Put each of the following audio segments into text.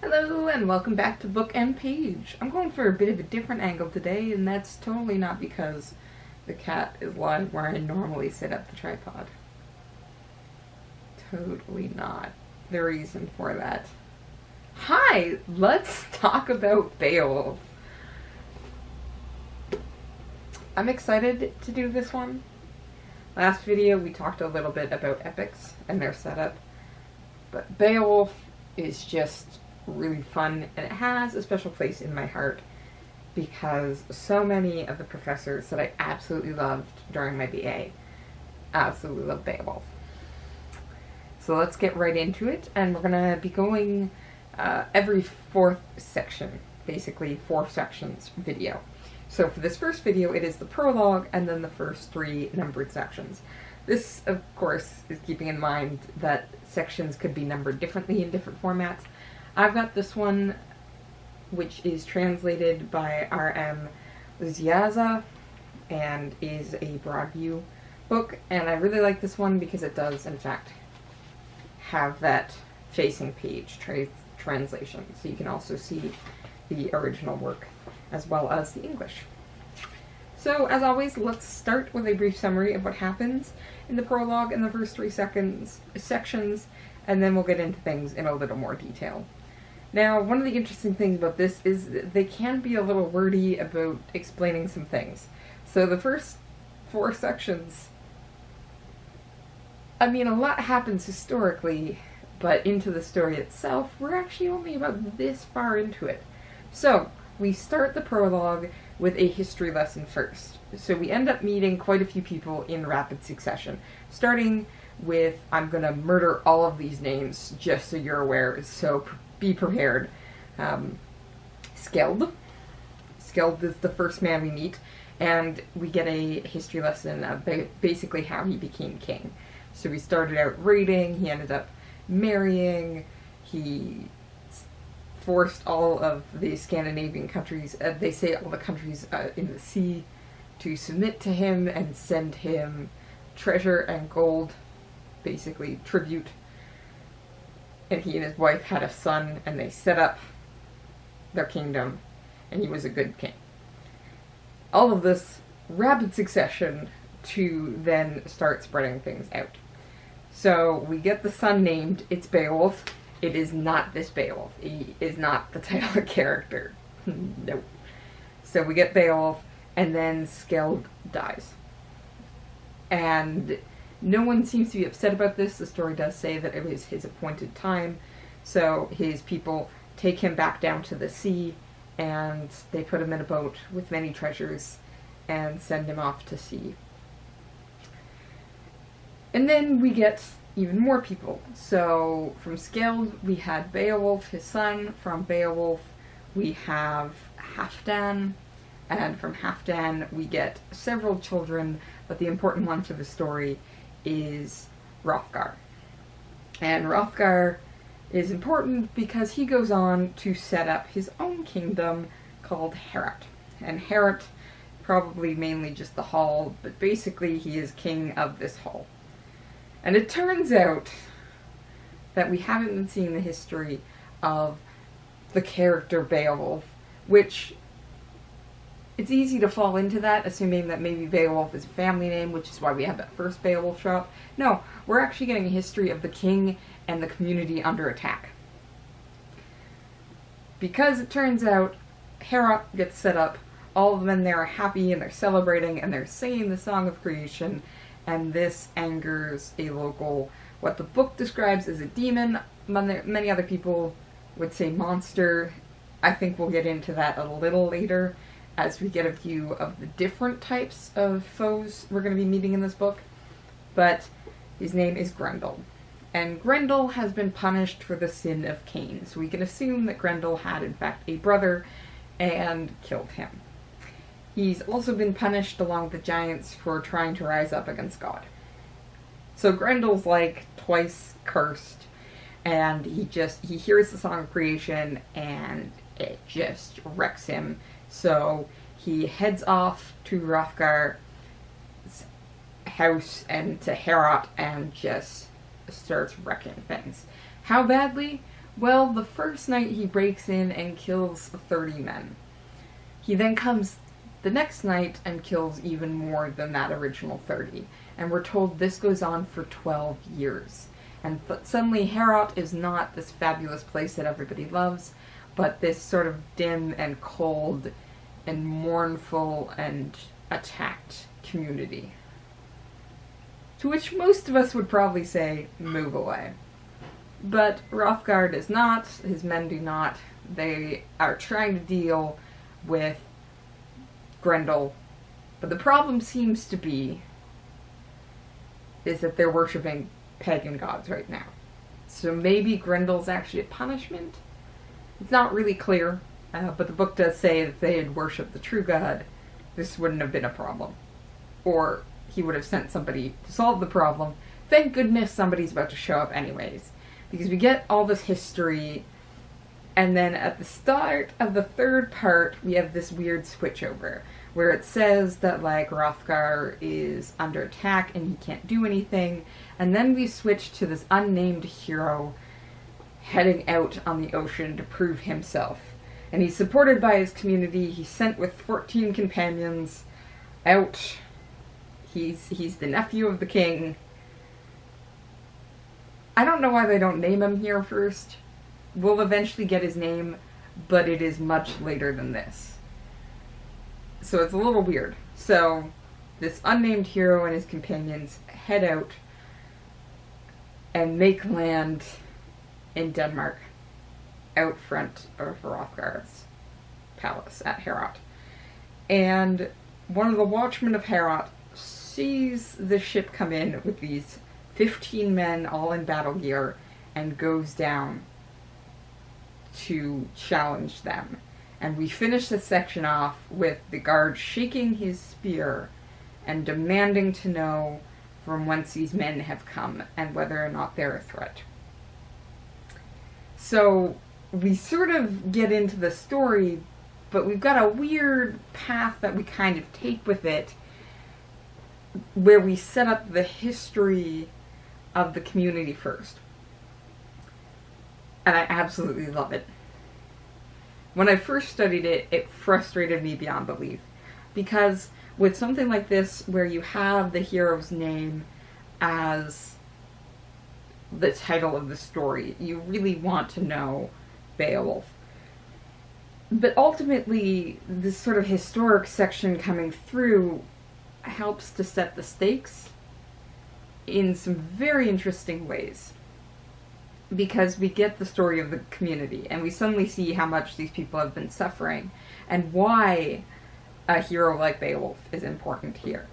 Hello and welcome back to Book and Page. I'm going for a bit of a different angle today, and that's totally not because the cat is lying where I normally sit at the tripod. Totally not the reason for that. Hi, let's talk about Beowulf. I'm excited to do this one. Last video we talked a little bit about epics and their setup, but Beowulf is just really fun, and it has a special place in my heart because so many of the professors that I absolutely loved during my BA absolutely love Beowulf. So let's get right into it, and we're going to be going every fourth section, basically 4 sections video. So for this first video, it is the prologue and then the first 3 numbered sections. This, of course, is keeping in mind that sections could be numbered differently in different formats. I've got this one, which is translated by R.M. Ziaza and is a Broadview book, and I really like this one because it does, in fact, have that facing page translation, so you can also see the original work as well as the English. So, as always, let's start with a brief summary of what happens in the prologue in the first 3 sections, and then we'll get into things in a little more detail. Now, one of the interesting things about this is that they can be a little wordy about explaining some things. So the first 4 sections, I mean, a lot happens historically, but into the story itself, we're actually only about this far into it. So, we start the prologue with a history lesson first. So we end up meeting quite a few people in rapid succession, starting with, I'm gonna murder all of these names just so you're aware, so be prepared. Skeld. Skeld is the first man we meet, and we get a history lesson of basically how he became king. So we started out raiding, he ended up marrying, he forced all of the Scandinavian countries, they say all the countries in the sea, to submit to him and send him treasure and gold, basically tribute. And he and his wife had a son, and they set up their kingdom, and he was a good king. All of this rapid succession to then start spreading things out. So we get the son named, it's Beowulf. It is not this Beowulf. He is not the title character. Nope. So we get Beowulf, and then Skeld dies. And no one seems to be upset about this. The story does say that it was his appointed time, so his people take him back down to the sea, and they put him in a boat with many treasures and send him off to sea. And then we get even more people. So from Skeld we had Beowulf, his son. From Beowulf we have Halfdan, and from Halfdan we get several children, but the important one for the story is Hrothgar. And Hrothgar is important because he goes on to set up his own kingdom called Heorot. And Heorot, probably mainly just the hall, but basically he is king of this hall. And it turns out that we haven't been seeing the history of the character Beowulf, which it's easy to fall into that, assuming that maybe Beowulf is a family name, which is why we have that first Beowulf shop. No, we're actually getting a history of the king and the community under attack. Because it turns out Heorot gets set up, all of the men there are happy and they're celebrating and they're singing the Song of Creation, and this angers a local, what the book describes as a demon. Many other people would say monster. I think we'll get into that a little later as we get a view of the different types of foes we're going to be meeting in this book. But his name is Grendel. And Grendel has been punished for the sin of Cain. So we can assume that Grendel had in fact a brother and killed him. He's also been punished along with the giants for trying to rise up against God. So Grendel's like twice cursed, and he hears the Song of Creation and it just wrecks him. So he heads off to Hrothgar's house and to Heorot and just starts wrecking things. How badly? Well, the first night he breaks in and kills 30 men. He then comes the next night and kills even more than that original 30. And we're told this goes on for 12 years. And suddenly Heorot is not this fabulous place that everybody loves, but this sort of dim and cold and mournful and attacked community. To which most of us would probably say, move away. But Hrothgar does not, his men do not. They are trying to deal with Grendel. But the problem seems to be is that they're worshipping pagan gods right now. So maybe Grendel's actually a punishment? It's not really clear, but the book does say that if they had worshipped the true god, this wouldn't have been a problem. Or he would have sent somebody to solve the problem. Thank goodness somebody's about to show up anyways. Because we get all this history, and then at the start of the third part, we have this weird switchover, where it says that, like, Hrothgar is under attack and he can't do anything, and then we switch to this unnamed hero heading out on the ocean to prove himself. And he's supported by his community. He's sent with 14 companions out. He's the nephew of the king. I don't know why they don't name him here first. We'll eventually get his name, but it is much later than this. So it's a little weird. So this unnamed hero and his companions head out and make land in Denmark, out front of Hrothgar's palace at Heorot. And one of the watchmen of Heorot sees the ship come in with these 15 men all in battle gear and goes down to challenge them. And we finish this section off with the guard shaking his spear and demanding to know from whence these men have come and whether or not they're a threat. So we sort of get into the story, but we've got a weird path that we kind of take with it, where we set up the history of the community first. And I absolutely love it. When I first studied it, it frustrated me beyond belief. Because with something like this, where you have the hero's name as the title of the story, you really want to know Beowulf. But ultimately, this sort of historic section coming through helps to set the stakes in some very interesting ways. Because we get the story of the community, and we suddenly see how much these people have been suffering, and why a hero like Beowulf is important here.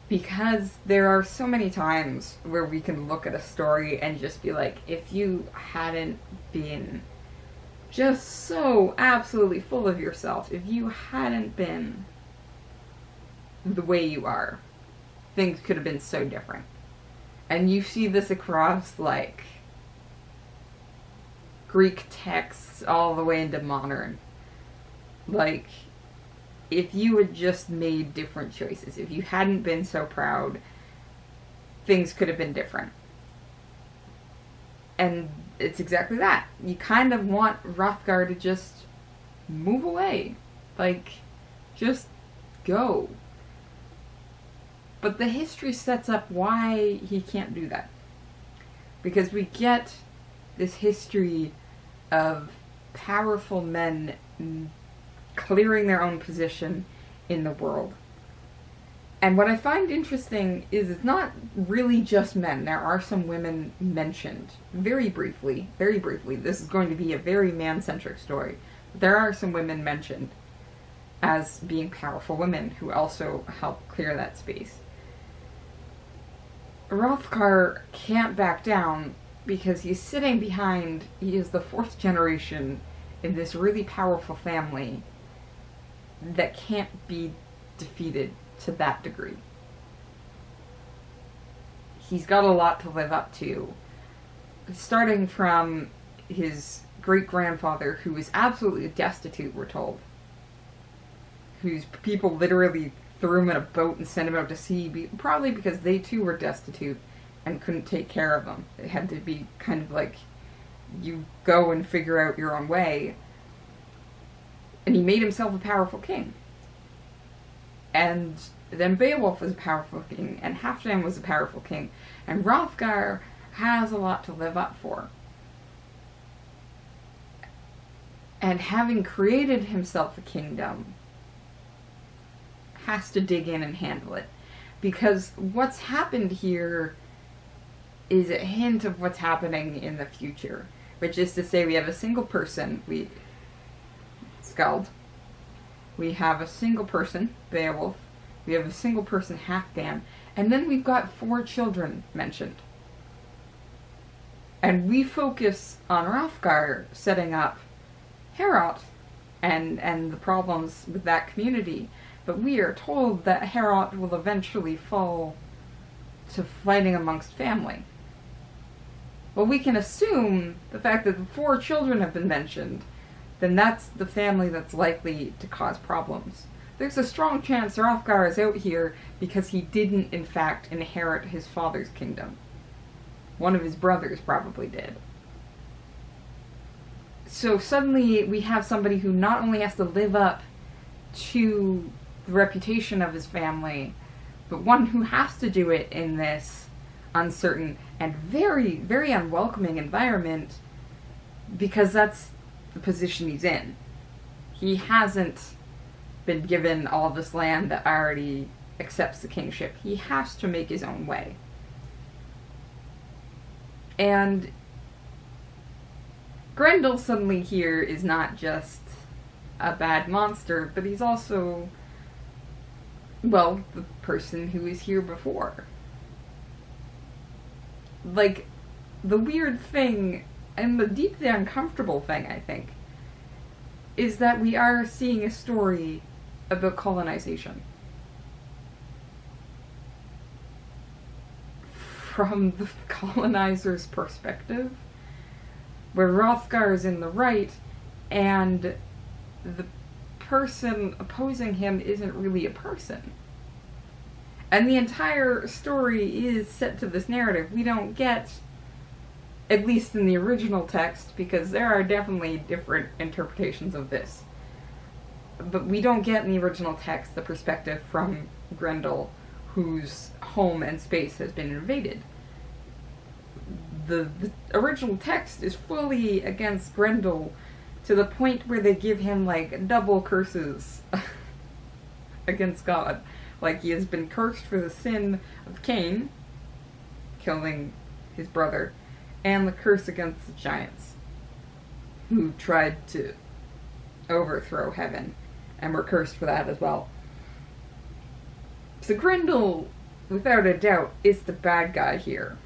Because there are so many times where we can look at a story and just be like, if you hadn't been just so absolutely full of yourself, if you hadn't been the way you are, things could have been so different. And you see this across, like, Greek texts all the way into modern. Like, if you had just made different choices, if you hadn't been so proud, things could have been different. And it's exactly that. You kind of want Hrothgar to just move away. Like, just go. But the history sets up why he can't do that. Because we get this history of powerful men clearing their own position in the world. And what I find interesting is it's not really just men. There are some women mentioned. Very briefly. This is going to be a very man-centric story. There are some women mentioned as being powerful women who also help clear that space. Hrothgar can't back down because he's sitting behind, he is the fourth generation in this really powerful family that can't be defeated to that degree. He's got a lot to live up to, starting from his great-grandfather, who was absolutely destitute, we're told, whose people literally threw him in a boat and sent him out to sea, probably because they too were destitute and couldn't take care of him. They had to be kind of like you go and figure out your own way. And he made himself a powerful king. And then Beowulf was a powerful king, and Halfdan was a powerful king, and Hrothgar has a lot to live up for. And having created himself a kingdom, has to dig in and handle it. Because what's happened here is a hint of what's happening in the future. Which is to say, we have a single person, Skald. We have a single person, Beowulf. We have a single person, Halfdan. And then we've got 4 children mentioned. And we focus on Hrothgar setting up Heorot and the problems with that community. But we are told that Heorot will eventually fall to fighting amongst family. Well, we can assume the fact that the 4 children have been mentioned, then that's the family that's likely to cause problems. There's a strong chance Hrothgar is out here because he didn't, in fact, inherit his father's kingdom. One of his brothers probably did. So suddenly we have somebody who not only has to live up to the reputation of his family, but one who has to do it in this uncertain and very, very unwelcoming environment, because that's the position he's in. He hasn't been given all this land that already accepts the kingship. He has to make his own way. And Grendel suddenly here is not just a bad monster, but he's also, well, the person who was here before. Like, the weird thing, and the deeply uncomfortable thing, I think, is that we are seeing a story about colonization. From the colonizer's perspective, where Hrothgar is in the right, and the person opposing him isn't really a person. And the entire story is set to this narrative. We don't get, at least in the original text, because there are definitely different interpretations of this, but we don't get in the original text the perspective from Grendel, whose home and space has been invaded. The original text is fully against Grendel, to the point where they give him, like, double curses against God. Like, he has been cursed for the sin of Cain, killing his brother, and the curse against the giants, who tried to overthrow heaven, and were cursed for that as well. So Grendel, without a doubt, is the bad guy here.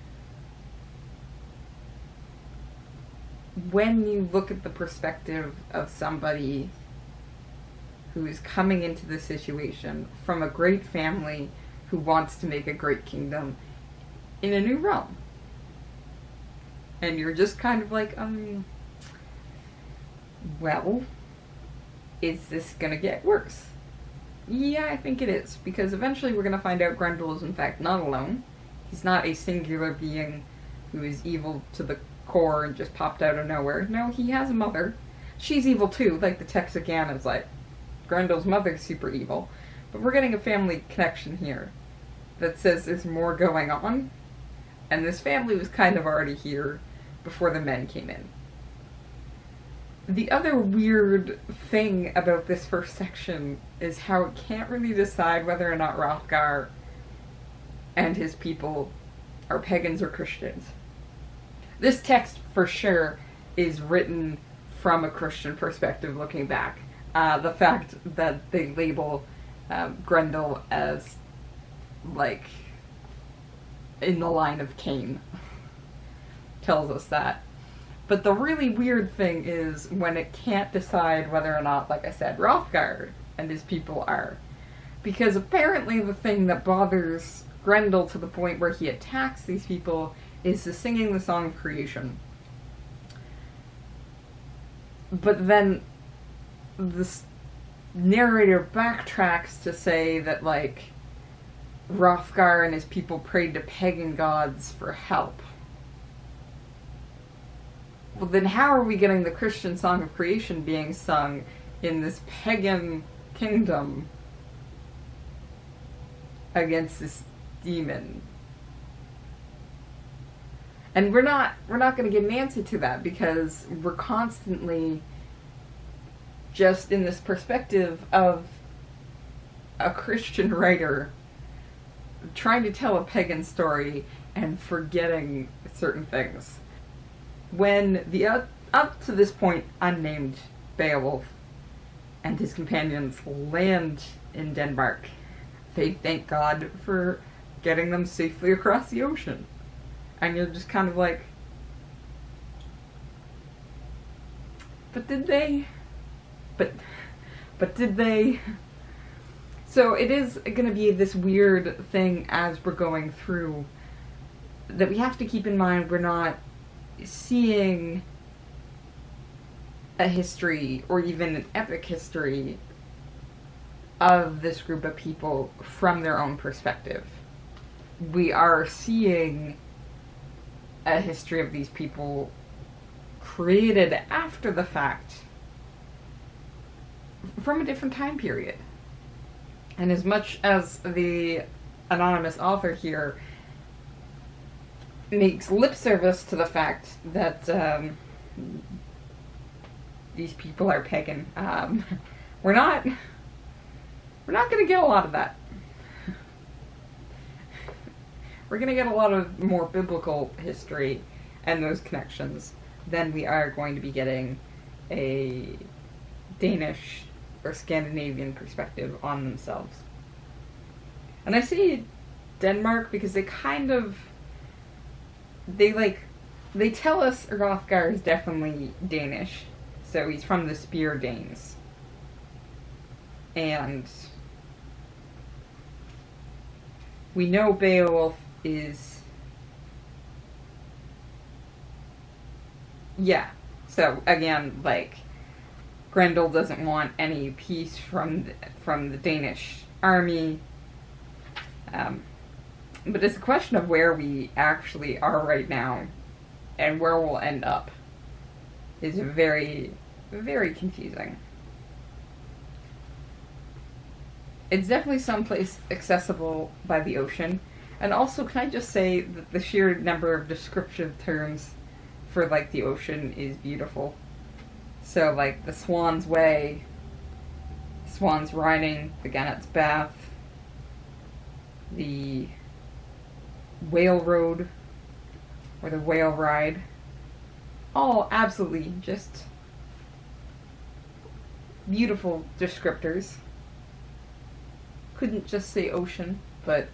When you look at the perspective of somebody who is coming into the situation from a great family who wants to make a great kingdom in a new realm. And you're just kind of like, well, is this gonna get worse? Yeah, I think it is, because eventually we're gonna find out Grendel is in fact not alone. He's not a singular being who is evil to the core and just popped out of nowhere. No, he has a mother. She's evil too, like the text again is like, Grendel's mother's super evil. But we're getting a family connection here that says there's more going on, and this family was kind of already here before the men came in. The other weird thing about this first section is how it can't really decide whether or not Hrothgar and his people are pagans or Christians. This text, for sure, is written from a Christian perspective looking back. The fact that they label Grendel as, like, in the line of Cain tells us that. But the really weird thing is when it can't decide whether or not, like I said, Hrothgar and his people are. Because apparently the thing that bothers Grendel to the point where he attacks these people is the singing the song of creation. But then this narrator backtracks to say that, like, Hrothgar and his people prayed to pagan gods for help. well, then how are we getting the Christian song of creation being sung in this pagan kingdom against this demon? And we're not going to get an answer to that, because we're constantly just in this perspective of a Christian writer trying to tell a pagan story and forgetting certain things. When the up to this point unnamed Beowulf and his companions land in Denmark, they thank God for getting them safely across the ocean. And you're just kind of like, but did they? But did they? So it is going to be this weird thing as we're going through, that we have to keep in mind we're not seeing a history or even an epic history of this group of people from their own perspective. We are seeing a history of these people created after the fact from a different time period. And as much as the anonymous author here makes lip service to the fact that these people are pagan, we're not going to get a lot of that. We're going to get a lot of more biblical history and those connections than we are going to be getting a Danish or Scandinavian perspective on themselves. And I say Denmark because they tell us Hrothgar is definitely Danish, so he's from the Spear Danes. And we know Beowulf is... Yeah. So, again, like, Grendel doesn't want any peace from the Danish army. But it's a question of where we actually are right now and where we'll end up is very, very confusing. It's definitely someplace accessible by the ocean. And also, can I just say that the sheer number of descriptive terms for, like, the ocean is beautiful. So, like, the Swan's Way, Swan's Riding, the Gannet's Bath, the Whale Road, or the Whale Ride, all absolutely just beautiful descriptors. Couldn't just say ocean, but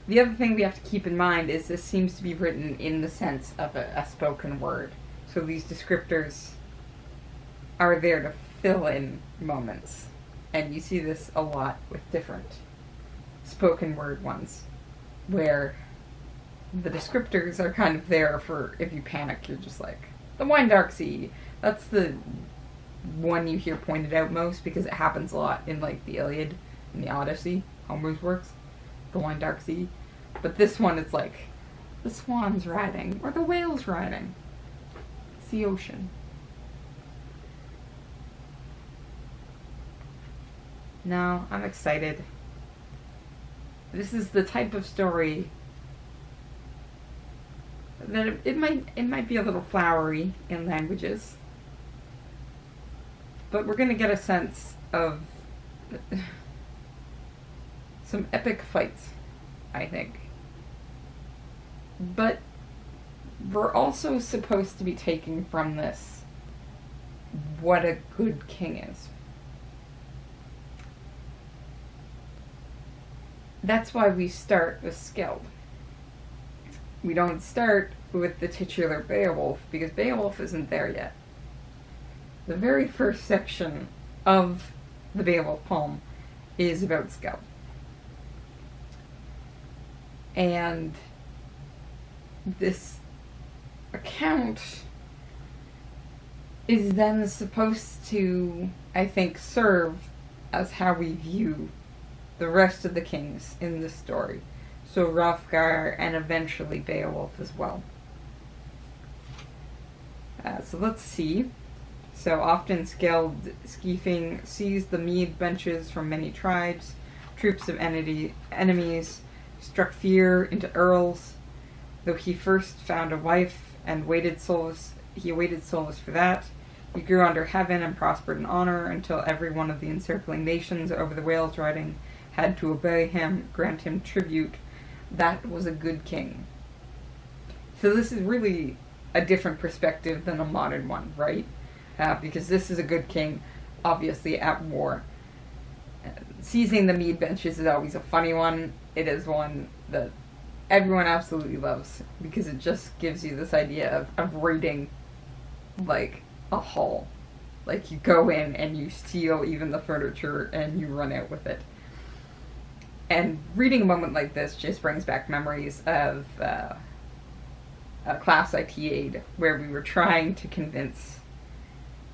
the other thing we have to keep in mind is this seems to be written in the sense of a spoken word. So these descriptors are there to fill in moments. And you see this a lot with different spoken word ones, where the descriptors are kind of there for if you panic, you're just like, the Wine Dark Sea. That's the one you hear pointed out most because it happens a lot in, like, the Iliad and the Odyssey, Homer's works, the Wine Dark Sea. But this one, it's like, the swan's riding, or the whale's riding. It's the ocean. No, I'm excited. This is the type of story that it might be a little flowery in languages, but we're going to get a sense of some epic fights, I think. But we're also supposed to be taking from this what a good king is. That's why we start with Skeld. We don't start with the titular Beowulf, because Beowulf isn't there yet. The very first section of the Beowulf poem is about Skeld. And this account is then supposed to, I think, serve as how we view the rest of the kings in this story. So Hrothgar and eventually Beowulf as well. So let's see. So often Skeld Skeefing seized the mead benches from many tribes, troops of enemies, struck fear into earls. Though he first found a wife and he awaited solace for that. He grew under heaven and prospered in honor until every one of the encircling nations over the Wales riding had to obey him, grant him tribute. That was a good king. So this is really a different perspective than a modern one, right? Because this is a good king, obviously at war. Seizing the mead benches is always a funny one. It is one that everyone absolutely loves because it just gives you this idea of raiding like a hall. Like you go in and you steal even the furniture and you run out with it. And reading a moment like this just brings back memories of a class I TA'd where we were trying to convince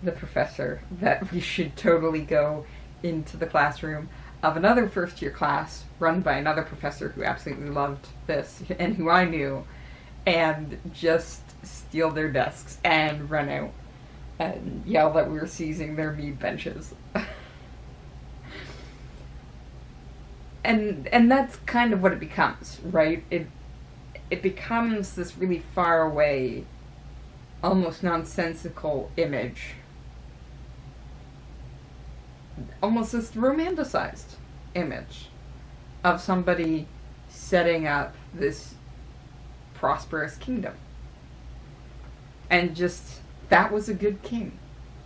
the professor that we should totally go into the classroom of another first-year class run by another professor who absolutely loved this and who I knew, and just steal their desks and run out and yell that we were seizing their mead benches. And that's kind of what it becomes, right? It becomes this really far away, almost nonsensical image. Almost this romanticized image of somebody setting up this prosperous kingdom. And just, that was a good king.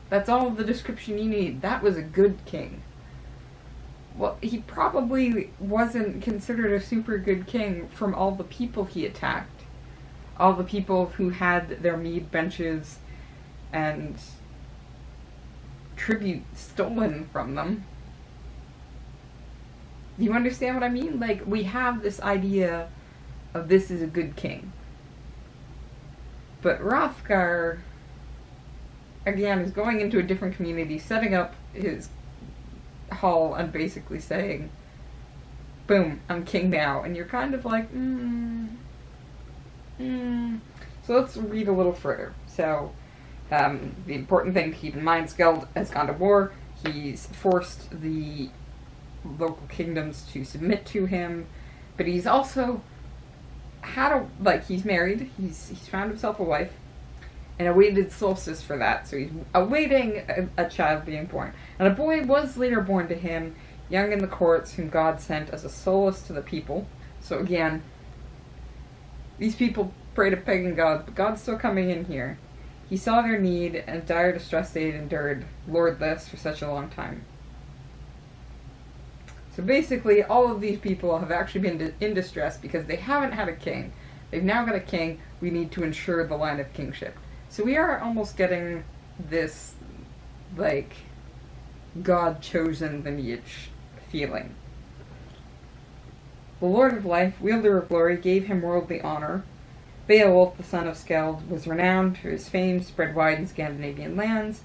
That's all the description you need. That was a good king. Well, he probably wasn't considered a super good king from all the people he attacked. All the people who had their mead benches and tribute stolen from them. Do you understand what I mean? Like, we have this idea of this is a good king. But Hrothgar, again, is going into a different community, setting up his hall and basically saying, boom, I'm king now. And you're kind of like, So let's read a little further. So, the important thing to keep in mind, Skeld has gone to war. He's forced the local kingdoms to submit to him, but he's also he's married, he's found himself a wife, and awaited solstice for that, so he's awaiting a child being born. And a boy was later born to him, young in the courts, whom God sent as a solace to the people. So again, these people pray to pagan gods, but God's still coming in here. He saw their need and dire distress they had endured, lordless for such a long time. So basically, all of these people have actually been in distress because they haven't had a king. They've now got a king. We need to ensure the line of kingship. So we are almost getting this, like, God-chosen lineage feeling. The Lord of Life, wielder of glory, gave him worldly honor. Beowulf, the son of Skeld, was renowned for his fame spread wide in Scandinavian lands.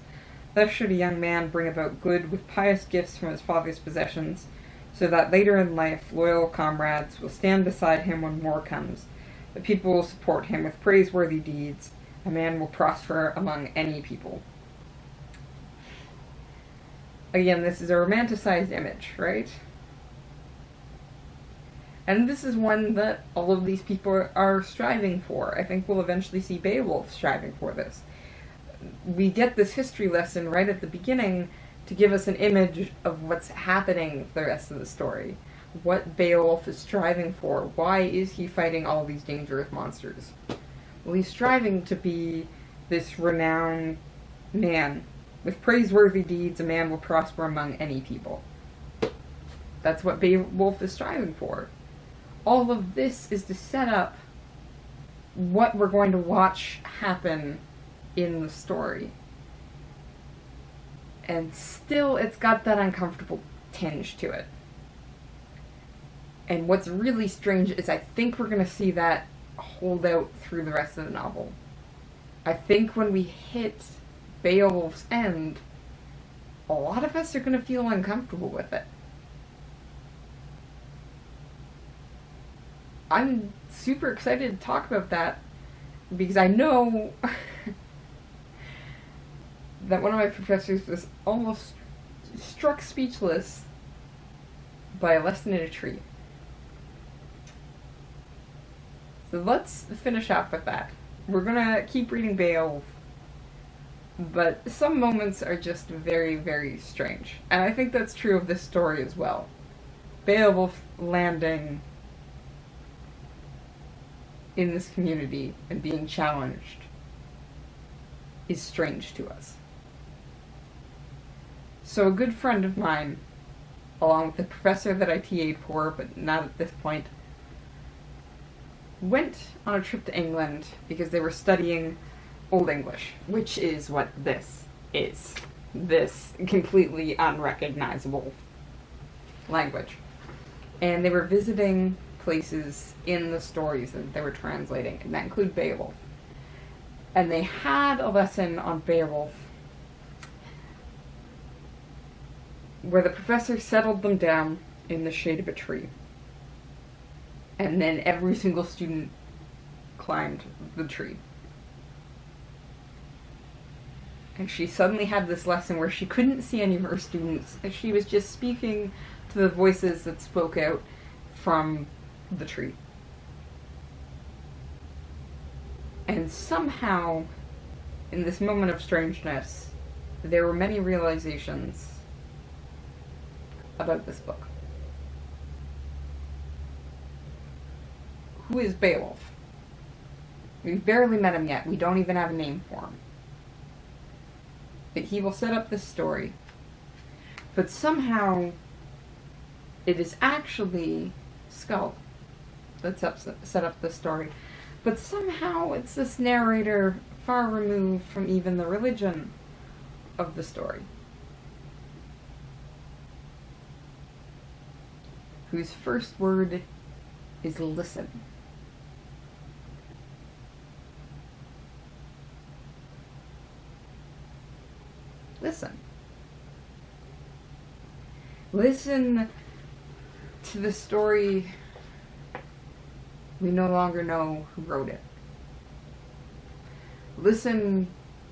Thus should a young man bring about good with pious gifts from his father's possessions, so that later in life loyal comrades will stand beside him when war comes. The people will support him with praiseworthy deeds. A man will prosper among any people. Again, this is a romanticized image, right? And this is one that all of these people are striving for. I think we'll eventually see Beowulf striving for this. We get this history lesson right at the beginning to give us an image of what's happening for the rest of the story. What Beowulf is striving for. Why is he fighting all these dangerous monsters? Well, he's striving to be this renowned man. With praiseworthy deeds, a man will prosper among any people. That's what Beowulf is striving for. All of this is to set up what we're going to watch happen in the story. And still, it's got that uncomfortable tinge to it. And what's really strange is I think we're going to see that hold out through the rest of the novel. I think when we hit Beowulf's end, a lot of us are going to feel uncomfortable with it. I'm super excited to talk about that because I know that one of my professors was almost struck speechless by a lesson in a tree. So let's finish off with that. We're gonna keep reading Beowulf, but some moments are just very, very strange. And I think that's true of this story as well. Beowulf landing in this community and being challenged is strange to us. So a good friend of mine, along with the professor that I TA'd for, but not at this point, went on a trip to England because they were studying Old English, which is what this is. This completely unrecognizable language. And they were visiting places in the stories that they were translating, and that include Beowulf. And they had a lesson on Beowulf where the professor settled them down in the shade of a tree. And then every single student climbed the tree. And she suddenly had this lesson where she couldn't see any of her students, and she was just speaking to the voices that spoke out from the tree. And somehow, in this moment of strangeness, there were many realizations about this book. Who is Beowulf? We've barely met him yet. We don't even have a name for him. But he will set up this story. But somehow, it is actually Skull that set up the story. But somehow, it's this narrator far removed from even the religion of the story, whose first word is listen. Listen. Listen to the story we no longer know who wrote it. Listen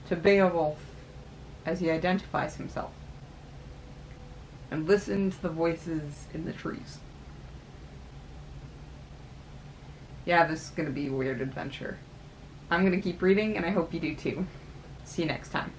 to Beowulf as he identifies himself. And listen to the voices in the trees. Yeah, this is going to be a weird adventure. I'm going to keep reading, and I hope you do too. See you next time.